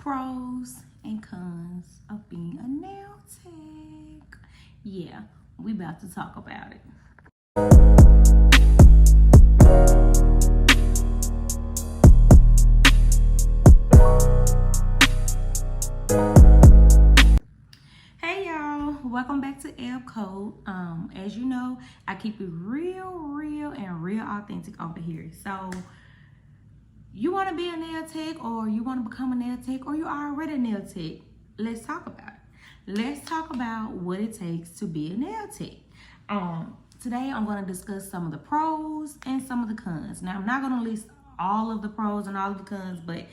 Pros and cons of being a nail tech. Yeah, we about to talk about it. Hey y'all, welcome back to Ebb Ko. As you know, I keep it real and real authentic over here. So you want to be a nail tech, or you want to become a nail tech, or you are already a nail tech, let's talk about it. Let's talk about what it takes to be a nail tech. Today I'm going to discuss some of the pros and some of the cons. Now I'm not going to list all of the pros and all of the cons, but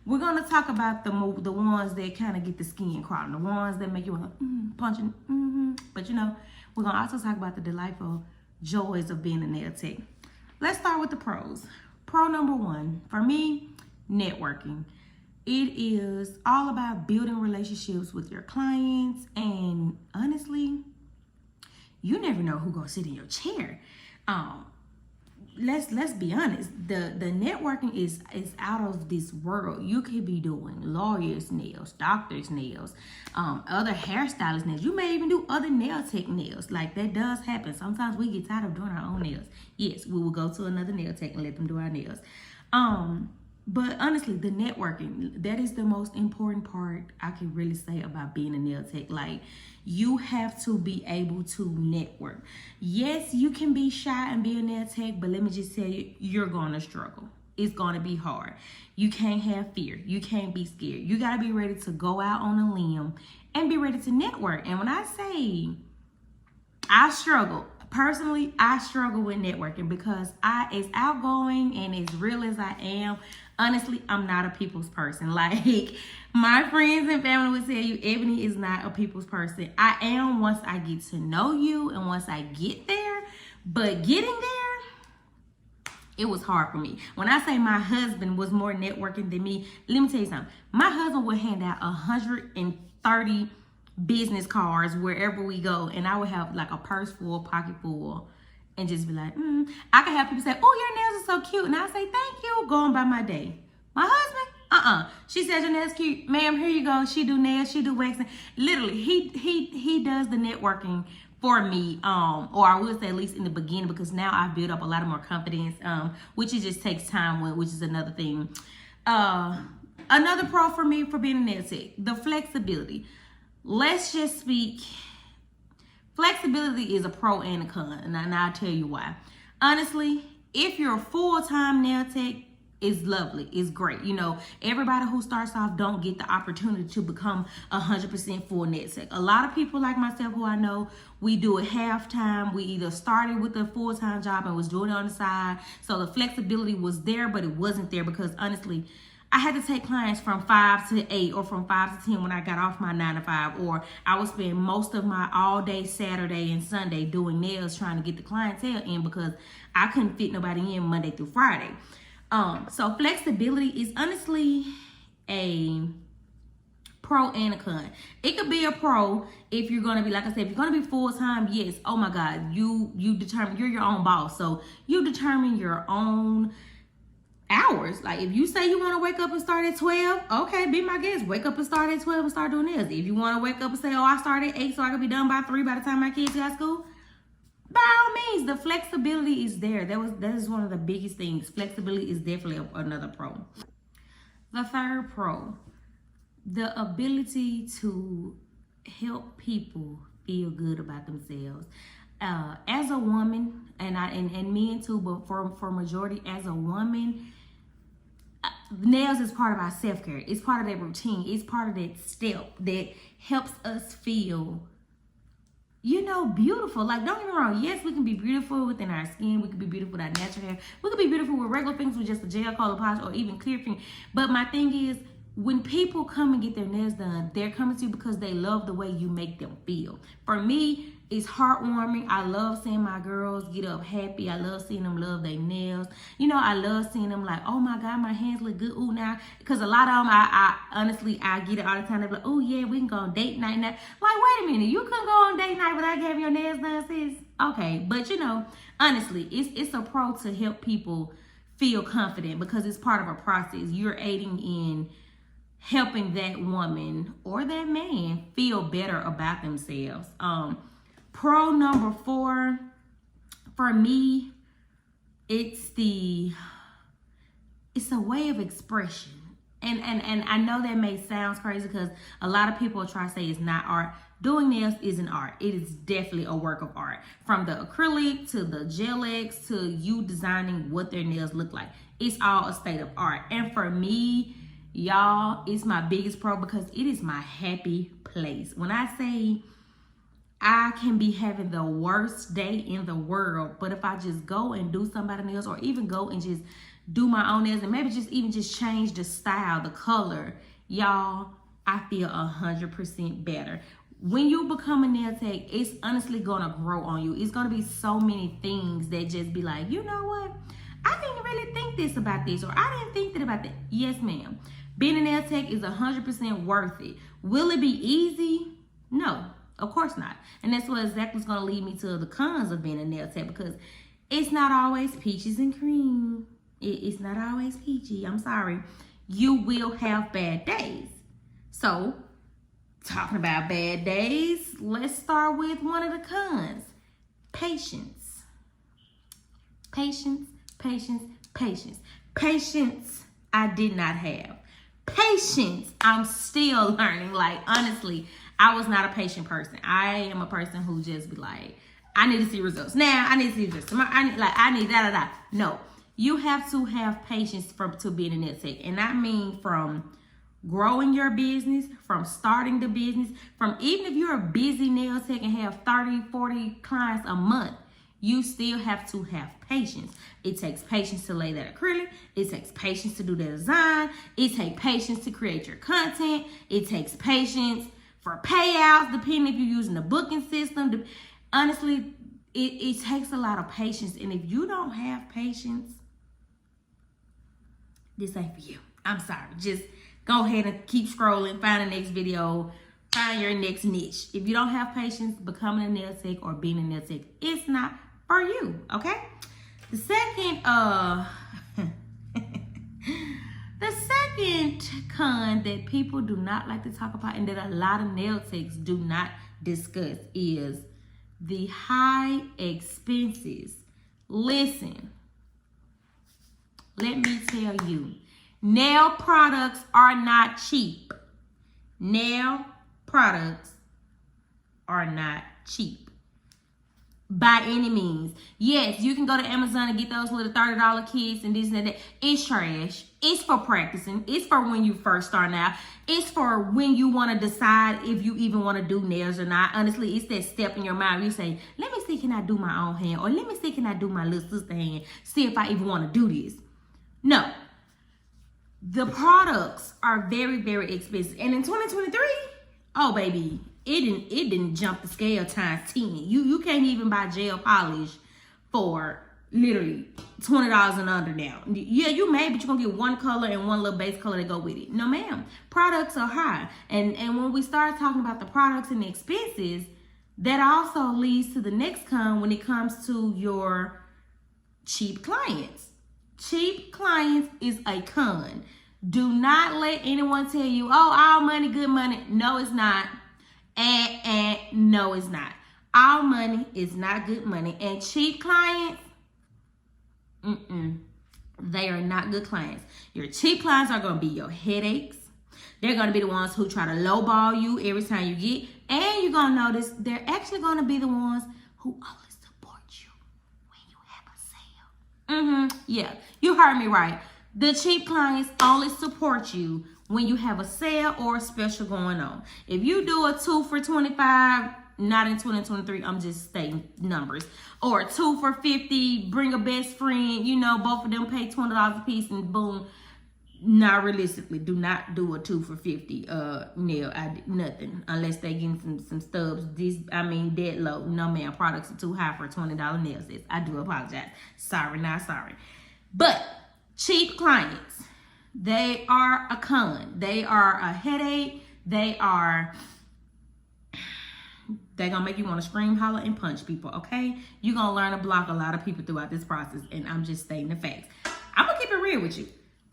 we're going to talk about the ones that kind of get the skin crawling, the ones that make you want to punching. But we're going to also talk about the delightful joys of being a nail tech. Let's start with the pros. Pro number one, for me, networking. It is all about building relationships with your clients, and honestly, you never know who's gonna sit in your chair. Let's be honest. The networking is out of this world. You could be doing lawyers' nails, doctors' nails, other hairstylists' nails. You may even do other nail tech nails. Like, that does happen. Sometimes we get tired of doing our own nails. Yes, we will go to another nail tech and let them do our nails. But honestly, the networking, that is the most important part I can really say about being a nail tech. Like, you have to be able to network. Yes, you can be shy and be a nail tech, but let me just tell you, you're going to struggle. It's going to be hard. You can't have fear. You can't be scared. You got to be ready to go out on a limb and be ready to network. And when I say I struggle, personally, I struggle with networking because as outgoing and as real as I am, honestly, I'm not a people's person. Like, my friends and family would tell you, Ebony is not a people's person. I am once I get to know you and once I get there. But getting there, it was hard for me. When I say my husband was more networking than me, let me tell you something. My husband would hand out 130 business cards wherever we go, and I would have like a purse full, pocket full, and just be like, I could have people say, oh, your nails are so cute, and I say, thank you, going by my day. My husband, she said your nails cute, ma'am, here you go. She do nails, she do waxing. Literally, he does the networking for me, or I would say at least in the beginning, because now I've built up a lot of more confidence, which it just takes time, which is another thing. Another pro for me for being a nail tech, the flexibility. Let's just speak. Flexibility is a pro and a con, and I'll tell you why. Honestly, if you're a full-time nail tech, it's lovely, it's great. Everybody who starts off don't get the opportunity to become 100% full nail tech. A lot of people like myself who I know, we do it half-time. We either started with a full-time job and was doing it on the side, so the flexibility was there, but it wasn't there because honestly, I had to take clients from 5 to 8 or from 5 to 10 when I got off my 9 to 5, or I would spend most of my all day Saturday and Sunday doing nails trying to get the clientele in because I couldn't fit nobody in Monday through Friday. So flexibility is honestly a pro and a con. It could be a pro if you're gonna be, like I said, if you're gonna be full-time, yes, oh my God, you determine, you're your own boss. So you determine your own hours. Like, if you say you want to wake up and start at 12, okay, be my guest. Wake up and start at 12 and start doing nails. If you want to wake up and say, oh, I started at 8 so I can be done by 3 by the time my kids got school, by all means, the flexibility is there. That is one of the biggest things. Flexibility is definitely another pro. The third pro, the ability to help people feel good about themselves. As a woman, and men too, but for majority, as a woman, nails is part of our self-care. It's part of that routine. It's part of that step that helps us feel, beautiful. Like, don't get me wrong. Yes, we can be beautiful within our skin. We can be beautiful with our natural hair. We can be beautiful with regular things, with just a gel color polish or even clear finger. But my thing is, when people come and get their nails done, they're coming to you because they love the way you make them feel. For me, it's heartwarming. I love seeing my girls get up happy. I love seeing them love their nails. I love seeing them like, oh my God, my hands look good. Ooh, now. Because a lot of them, I honestly, I get it all the time. They're like, oh yeah, we can go on date night now. Like, wait a minute, you couldn't go on date night without having your nails done, sis? Okay, but honestly, it's a pro to help people feel confident because it's part of a process. You're aiding in helping that woman or that man feel better about themselves. Pro number 4 for me, it's a way of expression. And I know that may sound crazy because a lot of people try to say it's not art. Doing nails is an art. It is definitely a work of art. From the acrylic to the gel X to you designing what their nails look like. It's all a state of art. And for me, y'all, it's my biggest pro because it is my happy place. When I say I can be having the worst day in the world, but if I just go and do somebody's nails or even go and just do my own nails and maybe just change the style, the color, y'all, I feel 100% better. When you become a nail tech, it's honestly gonna grow on you. It's gonna be so many things that just be like, you know what? I didn't really think this about this, or I didn't think that about that. Yes, ma'am. Being a nail tech is 100% worth it. Will it be easy? No, of course not. And that's what exactly is gonna lead me to the cons of being a nail tech, because it's not always peaches and cream. It's not always peachy. I'm sorry. You will have bad days. So, talking about bad days, let's start with one of the cons. Patience. Patience, patience, patience. Patience, I did not have. Patience, I'm still learning. Like, honestly, I was not a patient person. I am a person who just be like, I need to see results. Now, I need to see results. I need da-da-da. No, you have to have patience to be in a nail tech. And I mean from growing your business, from starting the business, from even if you're a busy nail tech and have 30, 40 clients a month, you still have to have patience. It takes patience to lay that acrylic. It takes patience to do the design. It takes patience to create your content. It takes patience for payouts, depending if you're using the booking system. Honestly, it takes a lot of patience. And if you don't have patience, this ain't for you. I'm sorry. Just go ahead and keep scrolling. Find the next video. Find your next niche. If you don't have patience, becoming a nail tech or being a nail tech, it's not for you. Okay? The second the second con that people do not like to talk about and that a lot of nail techs do not discuss is the high expenses. Listen, let me tell you, nail products are not cheap. Nail products are not cheap by any means. Yes, you can go to Amazon and get those little $30 kits and this and that. It's trash. It's for practicing. It's for when you first start out. It's for when you want to decide if you even want to do nails or not. Honestly, it's that step in your mind where you say, let me see, can I do my own hand? Or let me see, can I do my little sister hand? See if I even want to do this. No. The products are very, very expensive. And in 2023, oh baby, it didn't jump the scale times 10. You can't even buy gel polish for literally $20 and under now. Yeah, you may, but you're gonna get one color and one little base color to go with it. No ma'am, products are high. And when we start talking about the products and the expenses, that also leads to the next con when it comes to your cheap clients. Cheap clients is a con. Do not let anyone tell you, oh, all money, good money. No, it's not. And no, it's not. All money is not good money. And cheap clients, they are not good clients. Your cheap clients are going to be your headaches. They're going to be the ones who try to lowball you every time you get. And you're going to notice they're actually going to be the ones who always support you when you have a sale. Yeah, you heard me right. The cheap clients only support you when you have a sale or a special going on. If you do a 2 for $25, not in 2023, I'm just stating numbers. Or 2 for $50, bring a best friend, you know, both of them pay $20 a piece and boom. Not realistically, do not do a 2 for $50 nail. Nothing unless they getting some stubs. Dead low. No ma'am, products are too high for $20 nail sets. I do apologize. Sorry, not sorry. But cheap clients, they are a con. They are a headache. They're gonna make you want to scream, holler, and punch people, okay? You're gonna learn to block a lot of people throughout this process, and I'm just stating the facts. I'm gonna keep it real with you.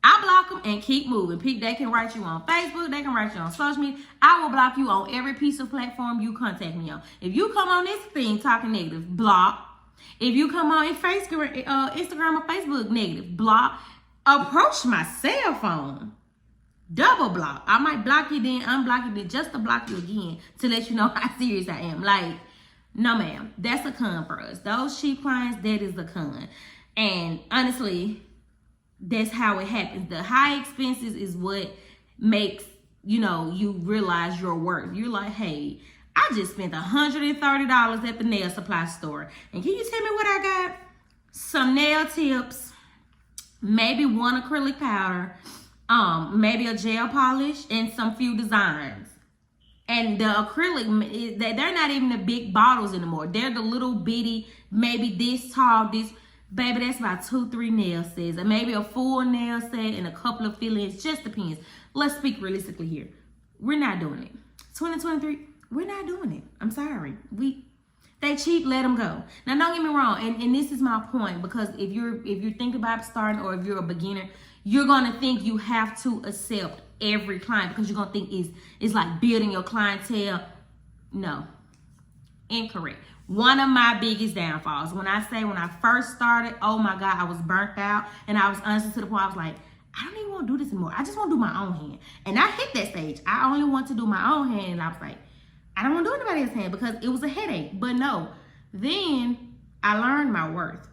I block them and keep moving. They can write you on Facebook. They can write you on social media. I will block you on every piece of platform you contact me on. If you come on this thing talking negative, block. If you come on Facebook, Instagram or Facebook negative, block. Approach my cell phone. Double block. I might block you then, unblock you then, just to block you again to let you know how serious I am. Like, no ma'am, that's a con for us. Those cheap clients, that is a con. And honestly, that's how it happens. The high expenses is what makes, you realize your worth. You're like, hey, I just spent $130 at the nail supply store. And can you tell me what I got? Some nail tips, maybe one acrylic powder, maybe a gel polish, and some few designs. And the acrylic, they're not even the big bottles anymore. They're the little bitty, maybe this tall, this. Baby, that's about 2-3 nail sets. And maybe a full nail set and a couple of fill-ins. Just depends. Let's speak realistically here. We're not doing it. 2023, we're not doing it. I'm sorry. They cheap, let them go. Now, don't get me wrong. And this is my point. Because if you're thinking about starting, or if you're a beginner, you're going to think you have to accept every client, because you're going to think it's like building your clientele. No. Incorrect. One of my biggest downfalls, when I first started, oh my God, I was burnt out. And I was honestly to the point, I was like, I don't even want to do this anymore. I just want to do my own hand. And I hit that stage. I only want to do my own hand. And I was like, I don't want to do anybody else's hand, because it was a headache. But no, then I learned my worth.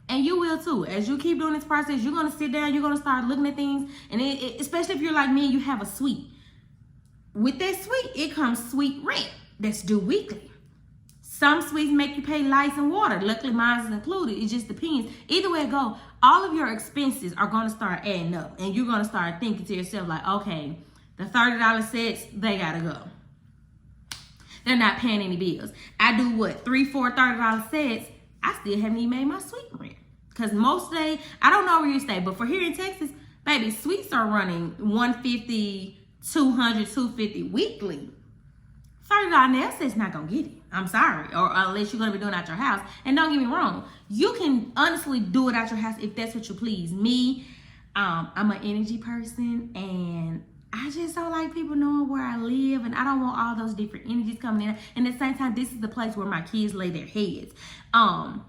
And you will too. As you keep doing this process, you're going to sit down, you're going to start looking at things. And especially if you're like me, you have a suite. With that suite, it comes suite rent that's due weekly. Some suites make you pay lights and water. Luckily, mine is included. It just depends. Either way it go, all of your expenses are going to start adding up. And you're going to start thinking to yourself like, okay, the $30 sets, they got to go. They're not paying any bills. I do what? 3-4 $30 sets. I still haven't even made my suite rent. Because most days, I don't know where you stay, but for here in Texas, baby, suites are running $150, $200, $250 weekly. $30 nail set's not going to get it. I'm sorry. Or unless you're going to be doing it at your house. And don't get me wrong. You can honestly do it at your house if that's what you please. Me, I'm an energy person. And I just don't like people knowing where I live. And I don't want all those different energies coming in. And at the same time, this is the place where my kids lay their heads. And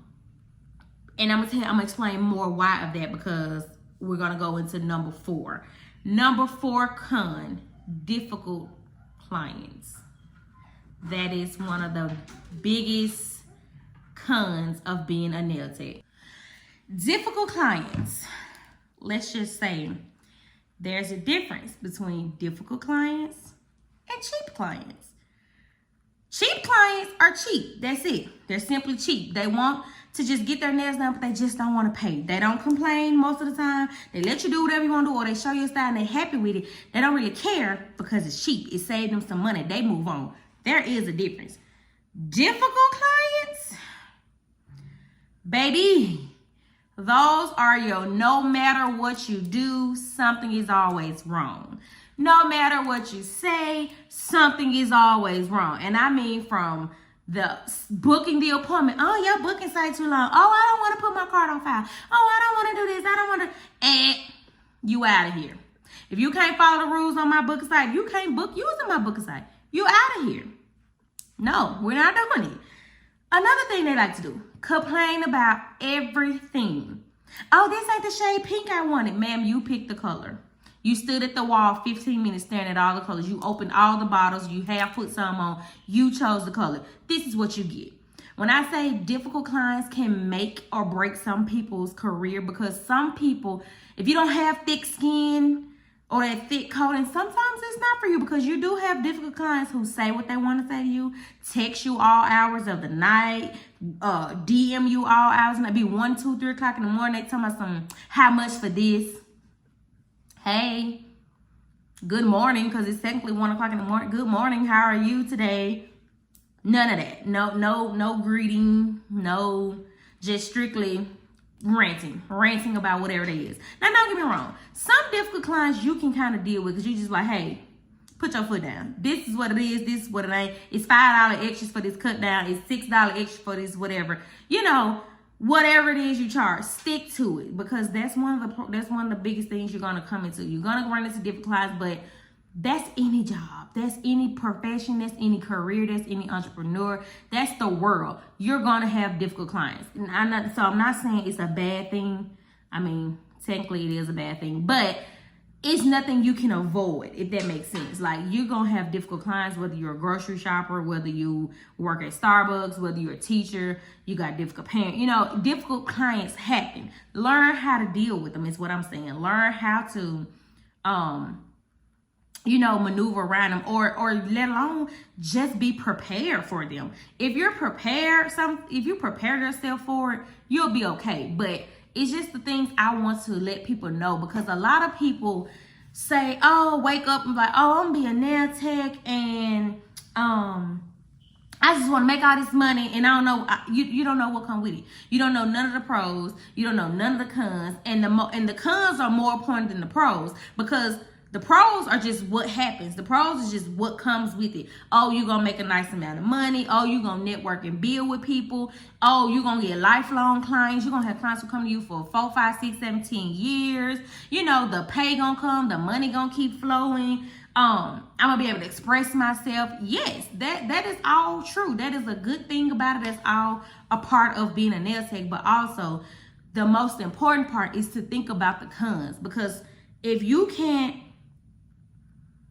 I'm going to explain more why of that, because we're going to go into number 4. Number 4 con, difficult clients. That is one of the biggest cons of being a nail tech. Difficult clients. Let's just say there's a difference between difficult clients and cheap clients. Cheap clients are cheap. That's it. They're simply cheap. They want to just get their nails done, but they just don't want to pay. They don't complain most of the time. They let you do whatever you want to do, or they show you a style and they're happy with it. They don't really care because it's cheap. It saved them some money. They move on. There is a difference. Difficult clients, baby, those are your no matter what you do, something is always wrong. No matter what you say, something is always wrong. And I mean from the booking the appointment. Oh, your booking site too long. Oh, I don't want to put my card on file. Oh, I don't want to do this. I don't want to. And you out of here. If you can't follow the rules on my booking site, you can't book using my booking site. You out of here. No, we're not doing it. Another thing they like to do, complain about everything. Oh, this ain't the shade pink I wanted. Ma'am, you picked the color. You stood at the wall 15 minutes staring at all the colors. You opened all the bottles. You have put some on. You chose the color. This is what you get. When I say difficult clients can make or break some people's career, because some people, if you don't have thick skin or that thick coating, sometimes it's not for you, because you do have difficult clients who say what they want to say to you, text you all hours of the night, DM you all hours, maybe 1, 2, 3 o'clock in the morning. They tell me something, how much for this? Hey, good morning, because it's technically 1 o'clock in the morning. Good morning, how are you today? None of that. No greeting, no, just strictly ranting about whatever it is. Now, don't get me wrong. Some difficult clients you can kind of deal with, because you just like, hey, put your foot down. This is what it is. This is what it ain't. It's $5 extras for this cut down. It's $6 extra for this whatever. You know, whatever it is you charge, stick to it, because that's one of the biggest things you're gonna come into. You're gonna run into different clients, but that's any job, that's any profession, that's any career, that's any entrepreneur, that's the world. You're gonna have difficult clients. And I'm not saying it's a bad thing. I mean, technically it is a bad thing, but it's nothing you can avoid, if that makes sense. Like, you're gonna have difficult clients, whether you're a grocery shopper, whether you work at Starbucks, whether you're a teacher, you got difficult parents. You know, difficult clients happen. Learn how to deal with them is what I'm saying. Learn how to maneuver around them, or let alone just be prepared for them. If you prepare yourself for it, you'll be okay. But it's just the things I want to let people know, because a lot of people say, oh, wake up and be like, oh, I'm gonna be a nail tech, and I just want to make all this money, and I don't know. You don't know what comes with it. You don't know none of the pros. You don't know none of the cons, and the cons are more important than the pros, because the pros are just what happens. The pros is just what comes with it. Oh, you're going to make a nice amount of money. Oh, you're going to network and build with people. Oh, you're going to get lifelong clients. You're going to have clients who come to you for 4, 5, 6, 17 years. You know, the pay going to come. The money going to keep flowing. I'm going to be able to express myself. Yes, that is all true. That is a good thing about it. That's all a part of being a nail tech. But also, the most important part is to think about the cons. Because if you can't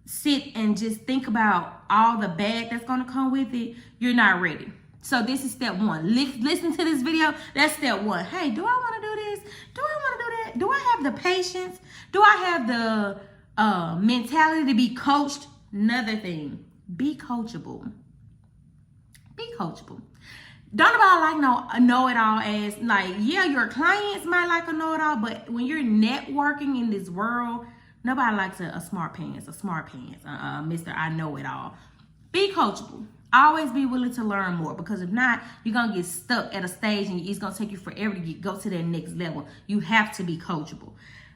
sit and just think about all the bad that's going to come with it, you're not ready. So this is step one. Listen to this video. That's step one. Hey, do I want to do this? Do I want to do that? Do I have the patience? Do I have the mentality to be coached? Another thing, be coachable. Be coachable. Don't nobody like no know-it-all ass. Like, yeah, your clients might like a know-it-all, but when you're networking in this world, nobody likes a smart pants, Mr. I know it all. Be coachable. Always be willing to learn more, because if not, you're going to get stuck at a stage and it's going to take you forever to go to that next level. You have to be coachable.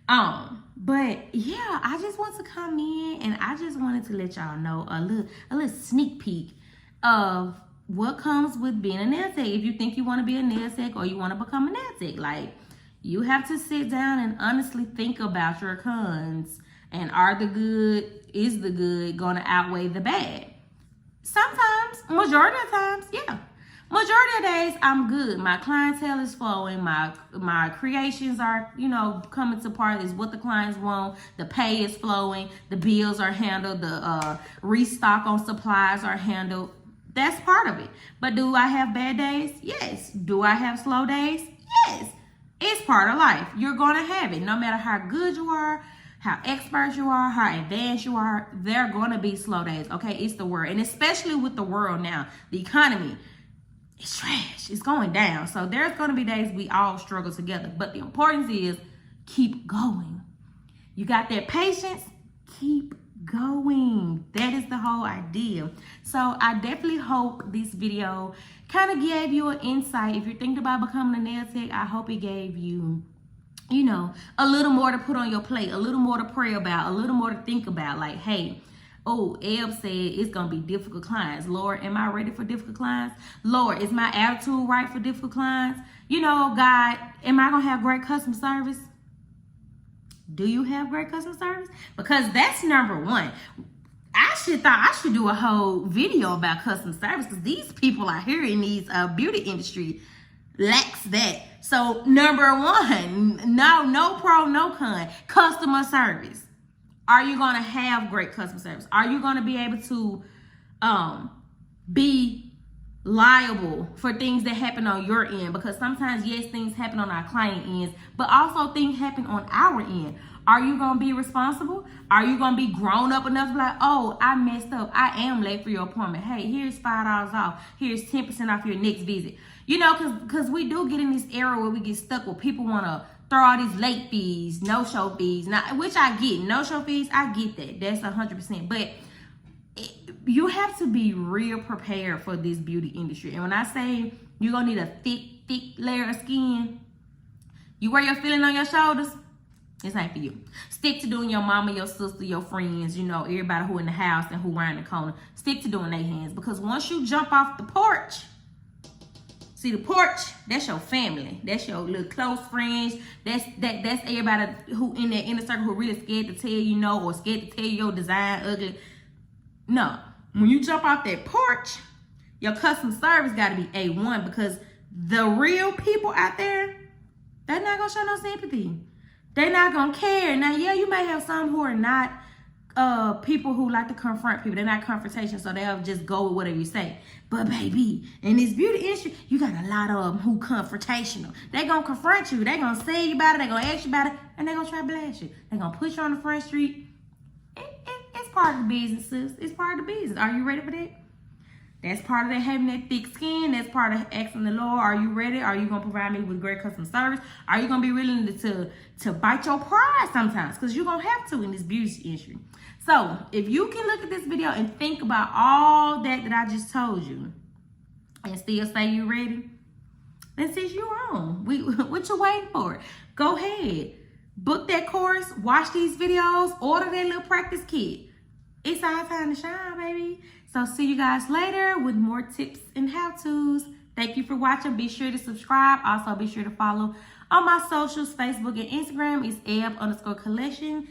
But yeah, I just want to come in and I just wanted to let y'all know a little sneak peek of what comes with being a nail tech. If you think you want to be a nail tech or you want to become a nail tech, like, you have to sit down and honestly think about your cons, and is the good going to outweigh the bad? Sometimes, majority of times, yeah. Majority of days, I'm good. My clientele is flowing. My creations are, coming to part is what the clients want. The pay is flowing. The bills are handled. The restock on supplies are handled. That's part of it. But do I have bad days? Yes. Do I have slow days? Yes. It's part of life. You're going to have it. No matter how good you are, how expert you are, how advanced you are, there are going to be slow days. Okay, it's the world. And especially with the world now, the economy, it's trash. It's going down. So there's going to be days we all struggle together. But the importance is keep going. You got that patience? Keep going. That is the whole idea. So I definitely hope this video kind of gave you an insight. If you're thinking about becoming a nail tech, I hope it gave you, a little more to put on your plate, a little more to pray about, a little more to think about. Like, hey, oh, Ebb said it's going to be difficult clients. Lord, am I ready for difficult clients? Lord, is my attitude right for difficult clients? God, am I going to have great customer service? Do you have great customer service? Because that's number one. I should do a whole video about customer service, because these people out here in these beauty industry lacks that. So number one, no pro, no con, customer service. Are you going to have great customer service? Are you going to be able to be liable for things that happen on your end? Because sometimes, yes, things happen on our client ends, but also things happen on our end. Are you going to be responsible? Are you going to be grown up enough to be like, oh, I messed up. I am late for your appointment. Hey, here's $5 off. Here's 10% off your next visit. Because we do get in this era where we get stuck where people want to throw all these late fees, no-show fees, which I get. No-show fees, I get that. That's 100%. But you have to be real prepared for this beauty industry. And when I say you're going to need a thick layer of skin, you wear your feeling on your shoulders, this ain't for you. Stick to doing your mama, your sister, your friends, everybody who in the house and who around the corner. Stick to doing their hands. Because once you jump off the porch, See the porch, that's your family. That's your little close friends. That's everybody who in that inner circle who really scared to tell you no or scared to tell you your design ugly. No. When you jump off that porch, your customer service gotta be A1 because the real people out there, they're not gonna show no sympathy. They're not gonna care. Now, yeah, you may have some who are not people who like to confront people. They're not confrontation, so they'll just go with whatever you say. But baby, in this beauty industry, you got a lot of them who confrontational. They gonna confront you. They gonna say you about it. They gonna ask you about it, and they gonna try to blast you. They gonna push you on the front street. It's part of the business, sis. It's part of the business. Are you ready for that? That's part of that having that thick skin. That's part of asking the Lord, are you ready? Are you going to provide me with great customer service? Are you going to be willing to bite your pride sometimes? Because you're going to have to in this beauty industry. So if you can look at this video and think about all that I just told you and still say you're ready, then sis, you're on. What you waiting for? Go ahead. Book that course. Watch these videos. Order that little practice kit. It's our time to shine, baby. So see you guys later with more tips and how-tos. Thank you for watching. Be sure to subscribe. Also, be sure to follow on my socials, Facebook and Instagram. It's Ebb_collection.